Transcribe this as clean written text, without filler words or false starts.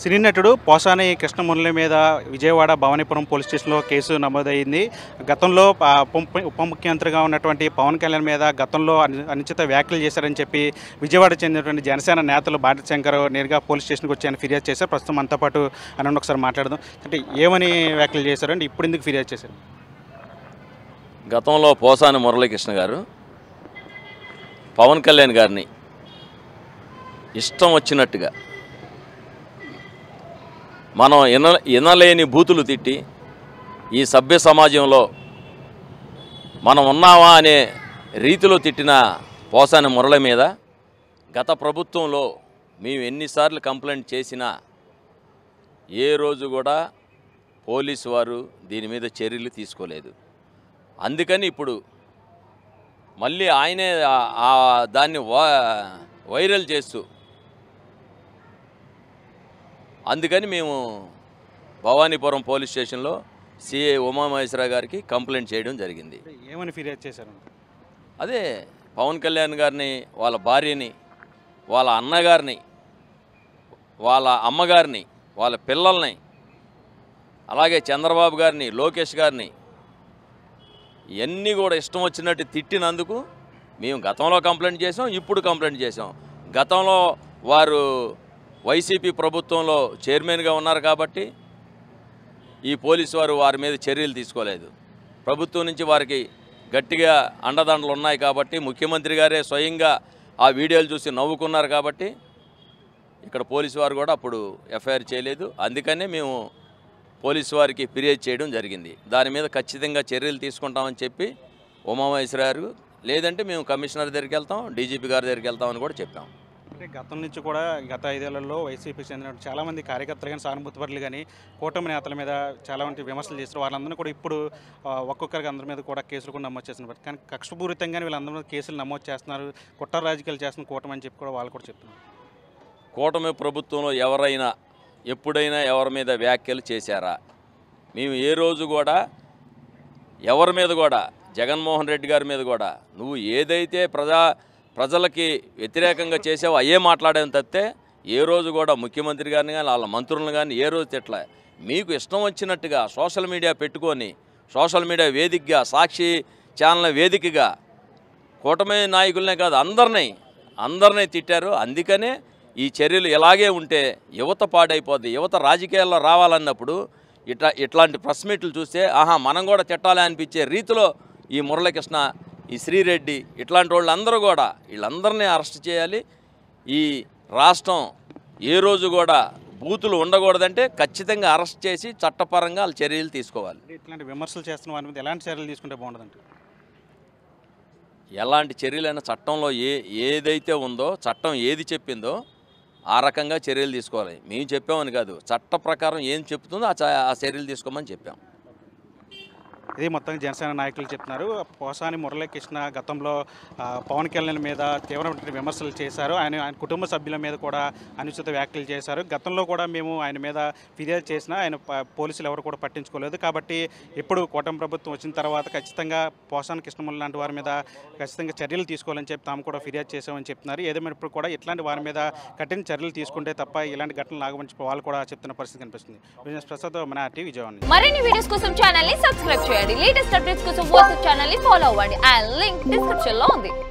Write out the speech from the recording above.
సినీ నటుడు పోసాని కృష్ణమురళి మీద విజయవాడ భవానీపురం పోలీస్ స్టేషన్లో కేసు నమోదైంది. గతంలో ఉప ముఖ్యమంత్రిగా ఉన్నటువంటి పవన్ కళ్యాణ్ మీద గతంలో అనుచిత వ్యాఖ్యలు చేశారని చెప్పి విజయవాడ చెందినటువంటి జనసేన నేతలు బాటి శంకర్ నేరుగా పోలీస్ స్టేషన్కి వచ్చి ఆయన ఫిర్యాదు చేశారు. ప్రస్తుతం మనతో పాటు అని ఒకసారి మాట్లాడదాం. అంటే ఏమని వ్యాఖ్యలు చేశారు అంటే ఇప్పుడు ఎందుకు ఫిర్యాదు చేశారు? గతంలో పోసాని మురళీకృష్ణ గారు పవన్ కళ్యాణ్ గారిని ఇష్టం వచ్చినట్టుగా మనం వినలేని బూతులు తిట్టి ఈ సభ్య సమాజంలో మనం ఉన్నామా అనే రీతిలో తిట్టిన పోసాని మురళి మీద గత ప్రభుత్వంలో మేము ఎన్నిసార్లు కంప్లైంట్ చేసినా ఏ రోజు కూడా పోలీసు వారు దీని మీద చర్యలు తీసుకోలేదు. అందుకని ఇప్పుడు మళ్ళీ ఆయనే దాన్ని వైరల్ చేస్తూ అందుకని మేము భవానీపురం పోలీస్ స్టేషన్లో సిఐ ఉమామహేశ్వర గారికి కంప్లైంట్ చేయడం జరిగింది. ఏమని ఫిర్యాదు చేశారు? అదే పవన్ కళ్యాణ్ గారిని, వాళ్ళ భార్యని, వాళ్ళ అన్నగారిని, వాళ్ళ అమ్మగారిని, వాళ్ళ పిల్లల్ని, అలాగే చంద్రబాబు గారిని, లోకేష్ గారిని ఇవన్నీ కూడా ఇష్టం వచ్చినట్టు తిట్టినందుకు మేము గతంలో కంప్లైంట్ చేసాం, ఇప్పుడు కంప్లైంట్ చేసాం. గతంలో వారు వైసీపీ ప్రభుత్వంలో చైర్మన్గా ఉన్నారు కాబట్టి ఈ పోలీసు వారు వారి మీద చర్యలు తీసుకోలేదు. ప్రభుత్వం నుంచి వారికి గట్టిగా అండదండలు ఉన్నాయి కాబట్టి ముఖ్యమంత్రి గారే స్వయంగా ఆ వీడియోలు చూసి నవ్వుకున్నారు కాబట్టి ఇక్కడ పోలీసు వారు కూడా అప్పుడు ఎఫ్ఐఆర్ చేయలేదు. అందుకనే మేము పోలీసు వారికి ఫిర్యాదు చేయడం జరిగింది. దాని మీద ఖచ్చితంగా చర్యలు తీసుకుంటామని చెప్పి ఉమామహేశ్వర గారు, లేదంటే మేము కమిషనర్ దగ్గరికి వెళ్తాం, డీజీపీ గారి దగ్గరికి వెళ్తామని కూడా చెప్పాం. అంటే గతం నుంచి కూడా గత 5 ఏళ్లలో వైసీపీకి చెందిన చాలామంది కార్యకర్తలు కానీ, సానుభూతిపరులు కానీ కూటమి నేతల మీద చాలా వంటి విమర్శలు చేస్తారు. వాళ్ళందరూ కూడా ఇప్పుడు ఒక్కొక్కరికి అందరి మీద కూడా కేసులు కూడా నమోదు చేస్తున్నారు. కానీ కక్షపూరితంగానే వీళ్ళందరి మీద కేసులు నమోదు చేస్తున్నారు, కుట్ర రాజకీయాలు చేస్తున్న కూటమి అని చెప్పి కూడా వాళ్ళు కూడా చెప్తున్నారు. కూటమి ప్రభుత్వంలో ఎవరైనా ఎప్పుడైనా ఎవరి మీద వ్యాఖ్యలు చేశారా? మేము ఏ రోజు కూడా ఎవరి మీద కూడా, జగన్మోహన్ రెడ్డి గారి మీద కూడా నువ్వు ఏదైతే ప్రజలకి వ్యతిరేకంగా చేసావో అయ్యే మాట్లాడేది తప్పితే ఏ రోజు కూడా ముఖ్యమంత్రి గారిని కానీ వాళ్ళ మంత్రులను కానీ ఏ రోజు తిట్లా. మీకు ఇష్టం వచ్చినట్టుగా సోషల్ మీడియా పెట్టుకొని, సోషల్ మీడియా వేదికగా, సాక్షి ఛానల్ వేదికగా కూటమి నాయకులనే కాదు అందరినీ తిట్టారు. అందుకనే ఈ చర్యలు ఇలాగే ఉంటే యువత పాడైపోద్ది. యువత రాజకీయాల్లో రావాలన్నప్పుడు ఇట్లాంటి ప్రెస్ మీట్లు చూస్తే ఆహా మనం కూడా తిట్టాలి అనిపించే రీతిలో ఈ మురళీకృష్ణ, ఈ శ్రీరెడ్డి ఇట్లాంటి వాళ్ళందరూ కూడా వీళ్ళందరినీ అరెస్ట్ చేయాలి. ఈ రాష్ట్రం ఏ రోజు కూడా బూతులు ఉండకూడదంటే ఖచ్చితంగా అరెస్ట్ చేసి చట్టపరంగా వాళ్ళు చర్యలు తీసుకోవాలి. ఇట్లాంటి విమర్శలు చేస్తున్న వారి మీద ఎలాంటి చర్యలు తీసుకుంటే బాగుంటుందంటే? ఎలాంటి చర్యలైనా చట్టంలో ఏదైతే ఉందో, చట్టం ఏది చెప్పిందో ఆ రకంగా చర్యలు తీసుకోవాలి. మేము చెప్పామని కాదు, చట్ట ప్రకారం ఏం చెప్తుందో ఆ చర్యలు తీసుకోమని చెప్పాం. ఇది మొత్తం జనసేన నాయకులు చెప్తున్నారు. పోసాని మురళీకృష్ణ గతంలో పవన్ కళ్యాణ్ మీద తీవ్రమైన విమర్శలు చేశారు. ఆయన కుటుంబ సభ్యుల మీద కూడా అనుచిత వ్యాఖ్యలు చేశారు. గతంలో కూడా మేము ఆయన మీద ఫిర్యాదు చేసినా ఆయన పోలీసులు ఎవరు కూడా పట్టించుకోలేదు. కాబట్టి ఇప్పుడు కూటమి ప్రభుత్వం వచ్చిన తర్వాత ఖచ్చితంగా పోసాని కృష్ణమురళి లాంటి వారి మీద ఖచ్చితంగా చర్యలు తీసుకోవాలని చెప్పి తాము కూడా ఫిర్యాదు చేసామని చెప్తున్నారు. ఏదేమైనప్పుడు కూడా ఇట్లాంటి వారి మీద కఠిన చర్యలు తీసుకుంటే తప్ప ఇలాంటి ఘటనలు ఆగమని వాళ్ళు కూడా చెప్తున్న పరిస్థితి కనిపిస్తుంది. బిజినెస్ ప్రసాద్, మన టీవీ విజయవాడ. మరిన్ని వీడియోస్ కోసం ఛానల్ ని సబ్స్క్రైబ్ చేయండి. లేటెస్ట్ అప్డేట్స్ కోసం వాట్సాప్ ఛానల్ ని ఫాలో అవ్వండి. ఆ లింక్ డిస్క్రిప్షన్ లో ఉంది.